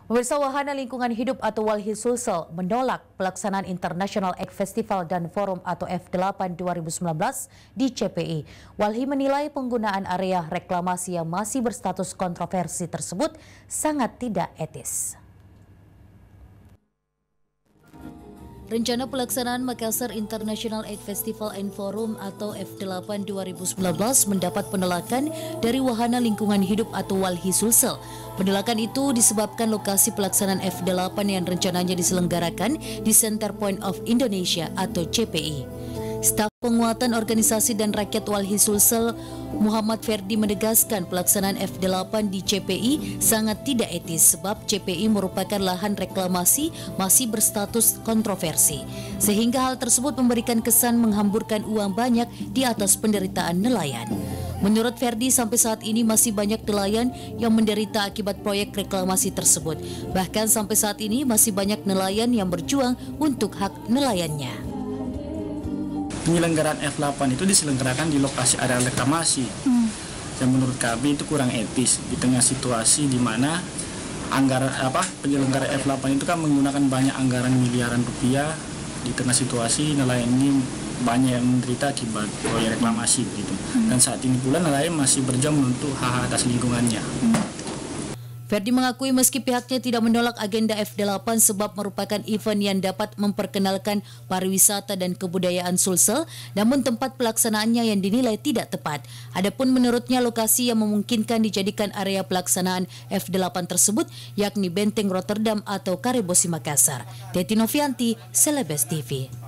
Pemirsa, Wahana Lingkungan Hidup atau Walhi Sulsel menolak pelaksanaan International Egg Festival dan Forum atau F8 2019 di CPI. Walhi menilai penggunaan area reklamasi yang masih berstatus kontroversi tersebut sangat tidak etis. Rencana pelaksanaan Makassar International Egg Festival and Forum atau F8 2019 mendapat penolakan dari Wahana Lingkungan Hidup atau Walhi Sulsel. Penolakan itu disebabkan lokasi pelaksanaan F8 yang rencananya diselenggarakan di Center Point of Indonesia atau CPI. Staf Penguatan Organisasi dan Rakyat Walhi Sulsel, Muhammad Ferdi menegaskan pelaksanaan F8 di CPI sangat tidak etis sebab CPI merupakan lahan reklamasi masih berstatus kontroversi. Sehingga hal tersebut memberikan kesan menghamburkan uang banyak di atas penderitaan nelayan. Menurut Ferdi, sampai saat ini masih banyak nelayan yang menderita akibat proyek reklamasi tersebut. Bahkan sampai saat ini masih banyak nelayan yang berjuang untuk hak nelayannya. Penyelenggaraan F8 itu diselenggarakan di lokasi area reklamasi. Dan menurut kami itu kurang etis di tengah situasi di mana penyelenggara F8 itu kan menggunakan banyak anggaran miliaran rupiah di tengah situasi nelayan ini banyak yang menderita akibat proyek reklamasi gitu. Dan saat ini pula nelayan masih berjuang untuk hak atas lingkungannya. Ferdi mengakui meski pihaknya tidak menolak agenda F8 sebab merupakan event yang dapat memperkenalkan pariwisata dan kebudayaan Sulsel, namun tempat pelaksanaannya yang dinilai tidak tepat. Adapun menurutnya lokasi yang memungkinkan dijadikan area pelaksanaan F8 tersebut yakni Benteng Rotterdam atau Karebosi Makassar. Teti Novianti, Celebes TV.